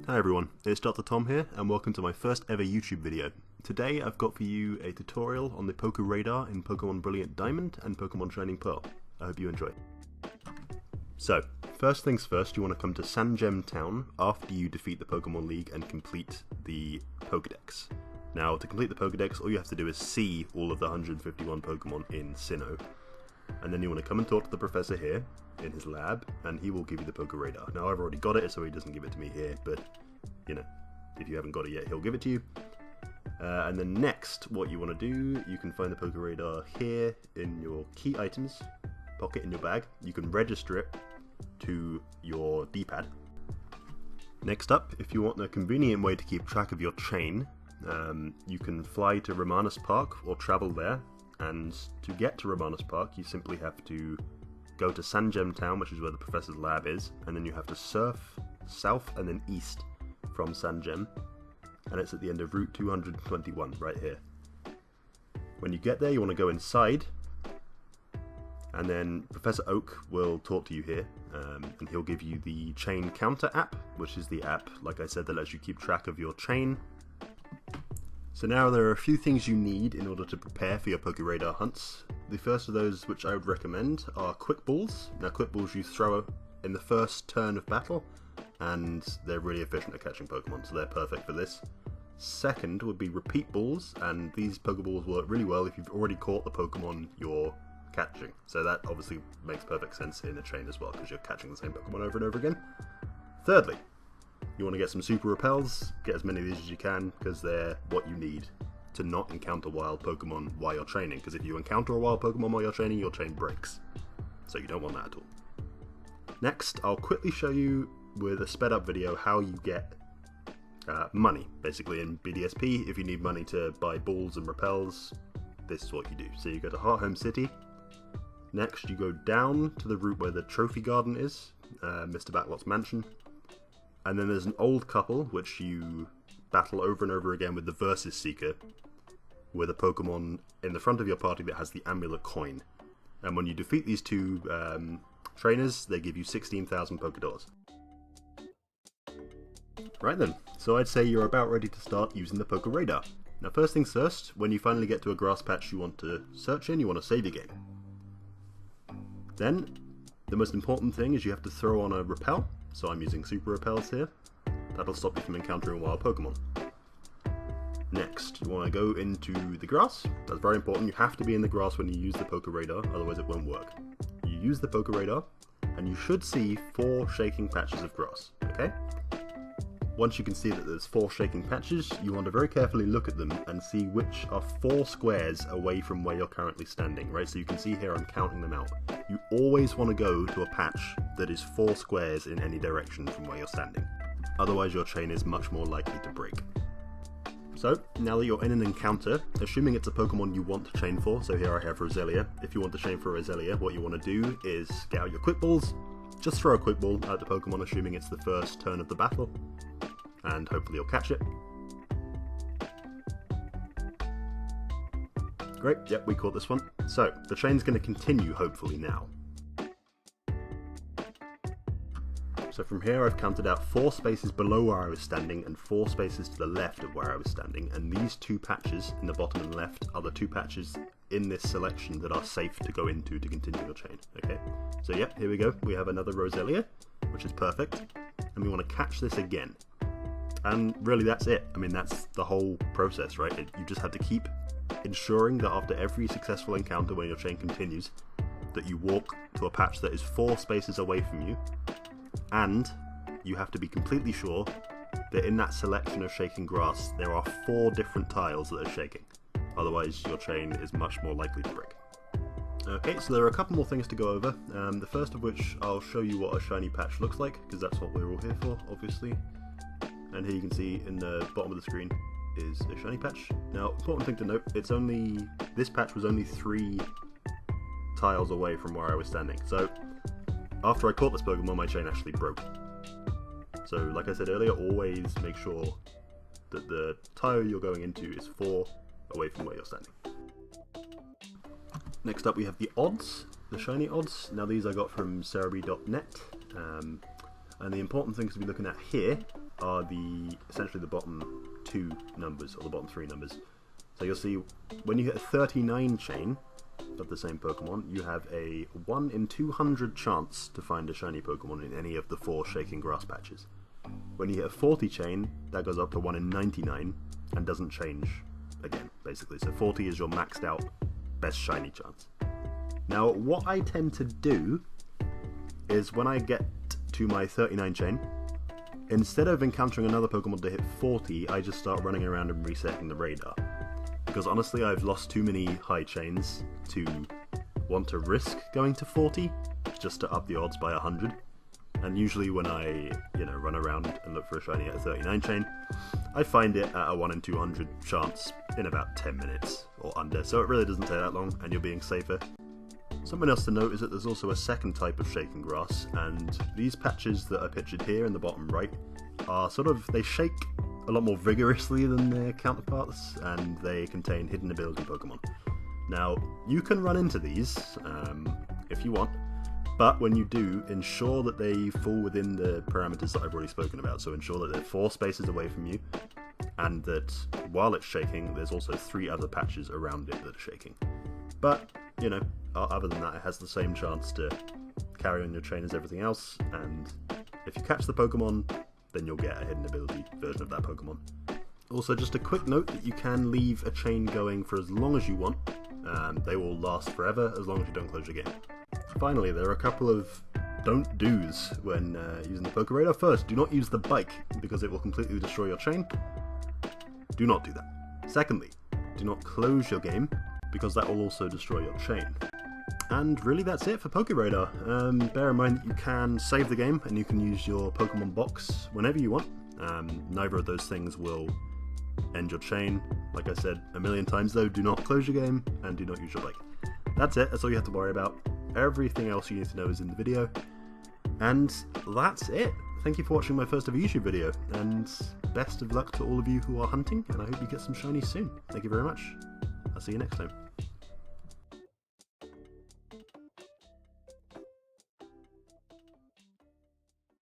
Hi everyone, it's Dr. Tom here and welcome to my first ever YouTube video. Today I've got for you a tutorial on the Pokéradar in Pokemon Brilliant Diamond and Pokemon Shining Pearl. I hope you enjoy. So, first things first, you want to come to Sangem Town after you defeat the Pokemon League and complete the Pokédex. Now, to complete the Pokédex, all you have to do is see all of the 151 Pokemon in Sinnoh. And then you want to come and talk to the professor here in his lab, and he will give you the Pokéradar. Now, I've already got it, so he doesn't give it to me here, but, you know, if you haven't got it yet, he'll give it to you. And then next, what you want to do, you can find the Pokéradar here in your key items pocket in your bag. You can register it to your D-pad. Next up, if you want a convenient way to keep track of your chain, you can fly to Romanus Park or travel there. And to get to Romanus Park, you simply have to go to Sangem Town, which is where the professor's lab is, and then you have to surf south and then east from Sangem, and it's at the end of Route 221, right here. When you get there, you want to go inside, and then Professor Oak will talk to you here, and he'll give you the Chain Counter app, which is the app, like I said, that lets you keep track of your chain. So now there are a few things you need in order to prepare for your Pokéradar hunts. The first of those, which I would recommend, are Quick Balls. Now Quick Balls you throw in the first turn of battle, and they're really efficient at catching Pokemon, so they're perfect for this. Second would be Repeat Balls, and these Pokeballs work really well if you've already caught the Pokemon you're catching. So that obviously makes perfect sense in a chain as well, because you're catching the same Pokemon over and over again. Thirdly, you want to get some Super Repels, get as many of these as you can, because they're what you need to not encounter wild Pokemon while you're training, because if you encounter a wild Pokemon while you're training, your chain breaks. So you don't want that at all. Next, I'll quickly show you with a sped up video how you get money, basically in BDSP. If you need money to buy balls and repels, this is what you do. So you go to Hearthome City. Next, you go down to the route where the Trophy Garden is, Mr. Backlot's mansion. And then there's an old couple, which you battle over and over again with the Versus Seeker, with a Pokemon in the front of your party that has the Amulet Coin. And when you defeat these two trainers, they give you 16,000 Pokédollars. Right then, so I'd say you're about ready to start using the Pokéradar. Now first things first, when you finally get to a grass patch you want to search in, you want to save your game. Then, the most important thing is you have to throw on a repel. So I'm using Super Repels here. That'll stop you from encountering wild Pokemon. Next, you want to go into the grass. That's very important. You have to be in the grass when you use the Pokéradar, otherwise it won't work. You use the Pokéradar, and you should see 4 shaking patches of grass, okay? Once you can see that there's 4 shaking patches, you want to very carefully look at them and see which are 4 squares away from where you're currently standing, right? So you can see here I'm counting them out. You always want to go to a patch that is 4 squares in any direction from where you're standing. Otherwise your chain is much more likely to break. So, now that you're in an encounter, assuming it's a Pokemon you want to chain for, so here I have Roselia. If you want to chain for Roselia, what you want to do is get out your Quick Balls, just throw a Quick Ball at the Pokemon assuming it's the first turn of the battle, and hopefully you'll catch it. Great, yep, we caught this one. So, the chain's going to continue hopefully now. So from here I've counted out 4 spaces below where I was standing and 4 spaces to the left of where I was standing, and these 2 patches in the bottom and left are the 2 patches in this selection that are safe to go into to continue your chain, okay? So yep, here we go, we have another Roselia, which is perfect, and we want to catch this again. And really that's it. I mean, that's the whole process, right? You just have to keep ensuring that after every successful encounter when your chain continues, that you walk to a patch that is 4 spaces away from you, and you have to be completely sure that in that selection of shaking grass there are 4 different tiles that are shaking. Otherwise your chain is much more likely to break. Okay, so there are a couple more things to go over. The first of which I'll show you what a shiny patch looks like, because that's what we're all here for, obviously. And here you can see in the bottom of the screen is a shiny patch. Now, important thing to note, this patch was only 3 tiles away from where I was standing. So, after I caught this Pokemon, my chain actually broke. So, like I said earlier, always make sure that the tile you're going into is 4 away from where you're standing. Next up we have the odds, the shiny odds. Now these I got from cerebi.net. And the important things to be looking at here are essentially the bottom 2 numbers, or the bottom 3 numbers. So you'll see when you hit a 39 chain of the same Pokemon, you have a 1 in 200 chance to find a shiny Pokemon in any of the 4 shaking grass patches. When you hit a 40 chain, that goes up to 1 in 99 and doesn't change again, basically. So 40 is your maxed out best shiny chance. Now, what I tend to do is when I get to my 39 chain, instead of encountering another Pokemon to hit 40, I just start running around and resetting the radar. Because honestly, I've lost too many high chains to want to risk going to 40 just to up the odds by 100. And usually when I, run around and look for a shiny at a 39 chain, I find it at a 1 in 200 chance in about 10 minutes or under, so it really doesn't take that long and you're being safer. Something else to note is that there's also a second type of shaking grass, and these patches that are pictured here in the bottom right are they shake a lot more vigorously than their counterparts, and they contain hidden ability Pokemon. Now, you can run into these if you want, but when you do, ensure that they fall within the parameters that I've already spoken about. So ensure that they're 4 spaces away from you, and that while it's shaking, there's also 3 other patches around it that are shaking. But, other than that, it has the same chance to carry on your chain as everything else, and if you catch the Pokemon, then you'll get a hidden ability version of that Pokemon. Also, just a quick note that you can leave a chain going for as long as you want. They will last forever as long as you don't close your game. Finally, there are a couple of don't do's when using the Pokéradar. First, do not use the bike because it will completely destroy your chain. Do not do that. Secondly, do not close your game because that will also destroy your chain. And really that's it for Pokéradar. Bear in mind that you can save the game and you can use your Pokemon box whenever you want. Neither of those things will end your chain. Like I said a million times though, do not close your game and do not use your bike. That's it, that's all you have to worry about. Everything else you need to know is in the video. And that's it. Thank you for watching my first ever YouTube video, and best of luck to all of you who are hunting, and I hope you get some shinies soon. Thank you very much. I'll see you next time.